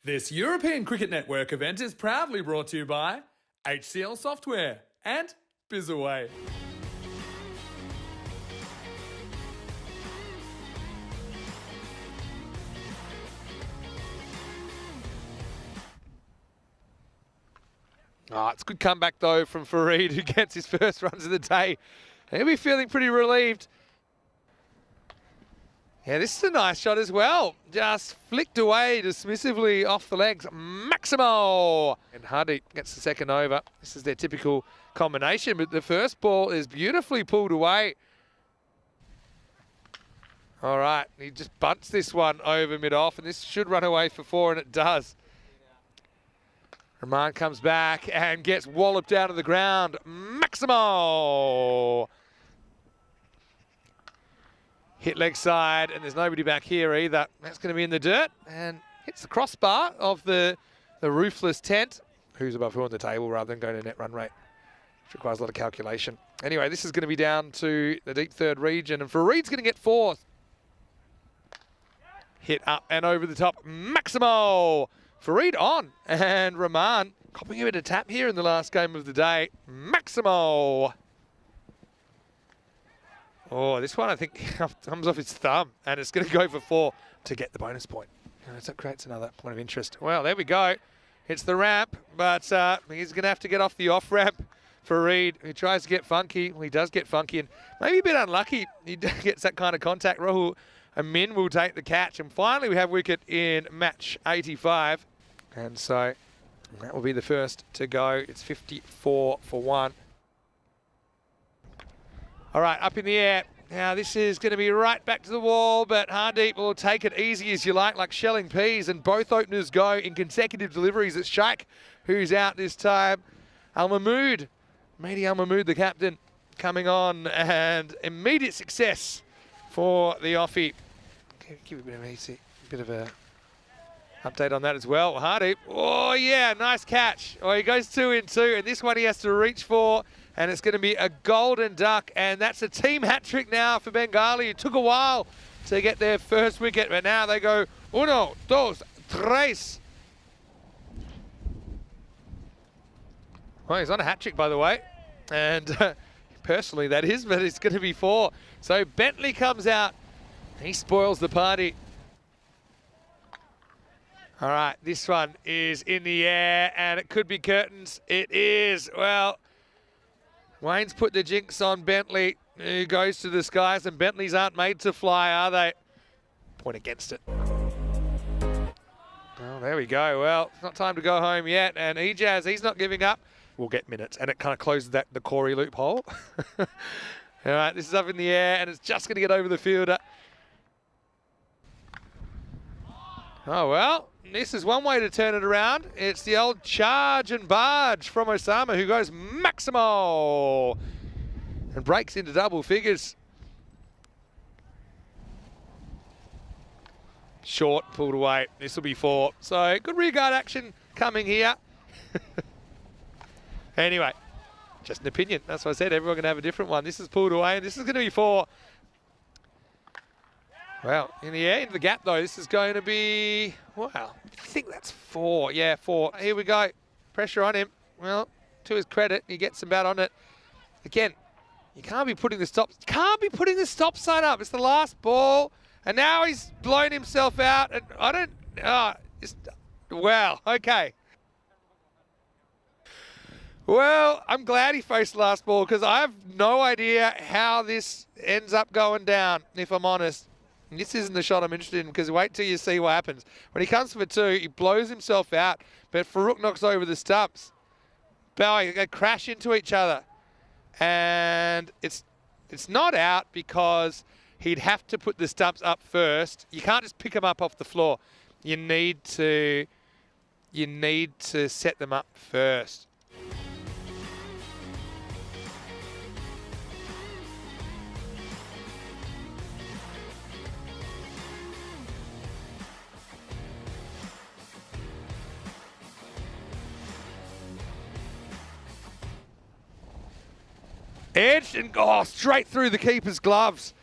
This European Cricket Network event is proudly brought to you by HCL Software and Bizaway. Oh, it's a good comeback, though, from Farid, who gets his first runs of the day. He'll be feeling pretty relieved. Yeah, this is a nice shot as well. Just flicked away dismissively off the legs. Maximo! And Hardeep gets the second over. This is their typical combination, but the first ball is beautifully pulled away. All right, he just bunts this one over mid-off, and this should run away for 4, and it does. Rahman comes back and gets walloped down to the ground. Maximo! Hit leg side, and there's nobody back here either. That's going to be in the dirt, and hits the crossbar of the roofless tent. Who's above who on the table rather than going to net run rate, which requires a lot of calculation. Anyway, this is going to be down to the deep third region, and Farid's going to get 4th. Hit up and over the top. Maximo! Farid on, and Rahman copping a bit of tap here in the last game of the day. Maximo! Oh, this one I think comes off his thumb, and it's going to go for 4 to get the bonus point. So that creates another point of interest. Well, there we go. It's the ramp, but he's going to have to get off the off-ramp. Farid, who tries to get funky. Well, he does get funky, and maybe a bit unlucky. He gets that kind of contact. Rahul Amin will take the catch, and finally we have wicket in match 85. And so that will be the first to go. It's 54 for 1. All right, up in the air. Now this is going to be right back to the wall, but Hardeep will take it easy as you like shelling peas, and both openers go in consecutive deliveries. It's Shaikh who's out this time. Al-Mahmood, Mehdi Al-Mahmood, the captain, coming on, and immediate success for the offie. Give a bit of a update on that as well. Hardeep, oh yeah, nice catch. Oh, he goes 2 in 2, and this one he has to reach for, and it's going to be a golden duck, and that's a team hat-trick now for Bengali. It took a while to get their first wicket, but now they go 1, 2, 3. Well, he's on a hat-trick, by the way, and personally that is, but it's going to be 4. So Bentley comes out. He spoils the party. All right, this one is in the air, and it could be curtains. It is. Well, Wayne's put the jinx on Bentley, who goes to the skies, and Bentleys aren't made to fly, are they? Point against it. Oh, there we go. Well, it's not time to go home yet, and Ejaz, he's not giving up. We'll get minutes, and it kind of closes the Corey loophole. All right, this is up in the air, and it's just going to get over the fielder. Oh, well, this is one way to turn it around. It's the old charge and barge from Osama, who goes Maximo and breaks into double figures. Short, pulled away. This will be 4. So good rearguard action coming here. Anyway, just an opinion. That's what I said. Everyone can have a different one. This is pulled away, and this is going to be 4. Well, in the air, into the gap though, this is going to be, wow, I think that's 4. Yeah, 4. Here we go. Pressure on him. Well, to his credit, he gets some bat on it. Again, you can't be putting the stop sign up. It's the last ball, and now he's blown himself out, and I don't, wow, okay. Well, I'm glad he faced the last ball, because I have no idea how this ends up going down, if I'm honest. And this isn't the shot I'm interested in, because wait till you see what happens. When he comes for 2, he blows himself out, but Farooq knocks over the stumps. Bowie, they crash into each other. And it's not out because he'd have to put the stumps up first. You can't just pick them up off the floor. You need to set them up first. Edged and straight through the keeper's gloves.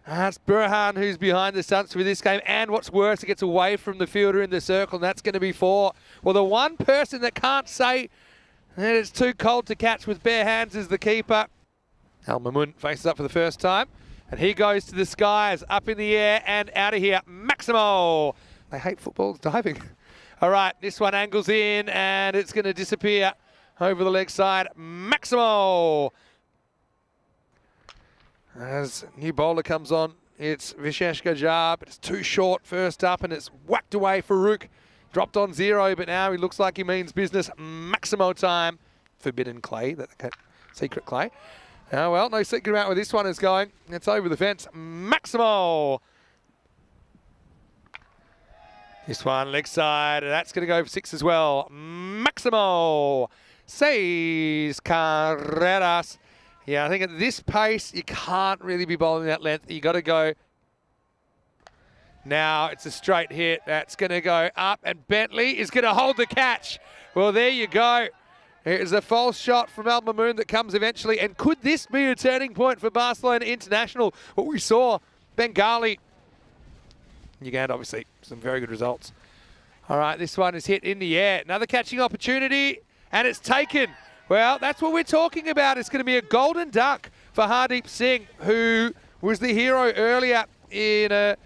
That's Burhan who's behind the stunts for this game, and what's worse, it gets away from the fielder in the circle, and that's going to be 4. Well, the one person that can't say that it's too cold to catch with bare hands is the keeper. Al Mamun faces up for the first time, and he goes to the skies, up in the air and out of here. Maximo! They hate footballs diving. All right, this one angles in, and it's going to disappear over the leg side. Maximo! As new bowler comes on, it's Vishesh Gajar, but it's too short first up, and it's whacked away for Rook. Dropped on 0, but now he looks like he means business. Maximo time. Forbidden clay, that secret clay. Oh, well, no secret about where this one is going. It's over the fence. Maximo! This one, leg side, that's going to go for 6 as well. Maximo! 6 carreras. Yeah, I think at this pace, you can't really be bowling that length. You got to go. Now it's a straight hit. That's going to go up, and Bentley is going to hold the catch. Well, there you go. It is a false shot from Al Mamoon that comes eventually. And could this be a turning point for Barcelona International? What we saw, Bengali. Uganda, obviously, some very good results. All right, this one is hit in the air. Another catching opportunity, and it's taken. Well, that's what we're talking about. It's going to be a golden duck for Hardeep Singh, who was the hero earlier in a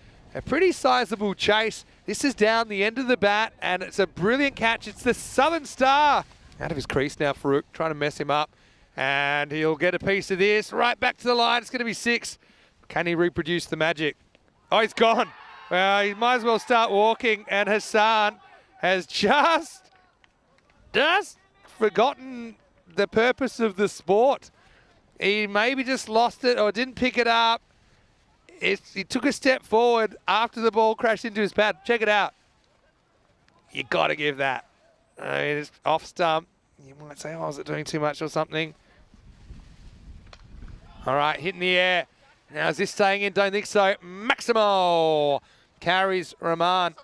pretty sizable chase. This is down the end of the bat, and it's a brilliant catch. It's the Southern Star. Out of his crease now, Farouk, trying to mess him up. And he'll get a piece of this. Right back to the line. It's going to be 6. Can he reproduce the magic? Oh, he's gone. Well, he might as well start walking. And Hassan has just forgotten the purpose of the sport. He maybe just lost it or didn't pick it up. He took a step forward after the ball crashed into his pad. Check it out. You got to give that. I mean, it's off stump. You might say, oh, is it doing too much or something? All right, hit in the air. Now, is this staying in? Don't think so. Maximo carries Rahman.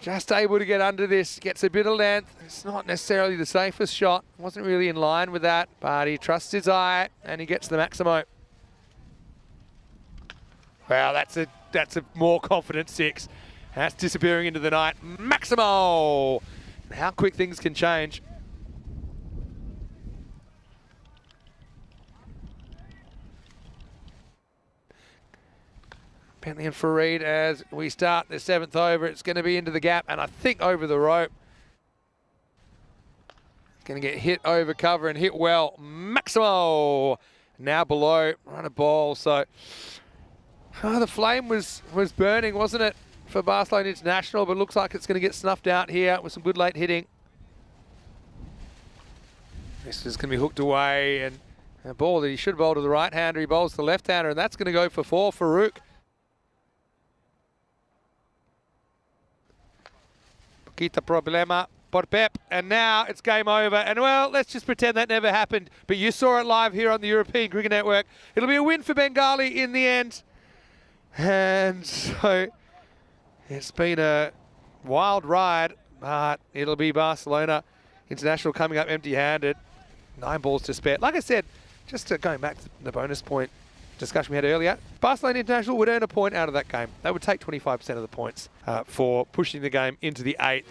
Just able to get under this. Gets a bit of length. It's not necessarily the safest shot. Wasn't really in line with that, but he trusts his eye, and he gets the Maximo. Wow, that's a more confident 6. That's disappearing into the night. Maximo! How quick things can change. Bentley and Fareed as we start the 7th over. It's going to be into the gap, and I think over the rope. It's going to get hit over cover and hit well. Maximo! Now below, run a ball. So the flame was burning, wasn't it, for Barcelona International, but looks like it's going to get snuffed out here with some good late hitting. This is going to be hooked away, and a ball that he should bowl to the right-hander. He bowls to the left-hander, and that's going to go for 4 for Farouk. Poquita problema por Pep, and now it's game over. And well, let's just pretend that never happened, but you saw it live here on the European Cricket Network. It'll be a win for Bengali in the end. And so it's been a wild ride, but it'll be Barcelona International coming up empty-handed. 9 balls to spare. Like I said, just going back to the bonus point discussion we had earlier, Barcelona International would earn a point out of that game. They would take 25% of the points for pushing the game into the 8th.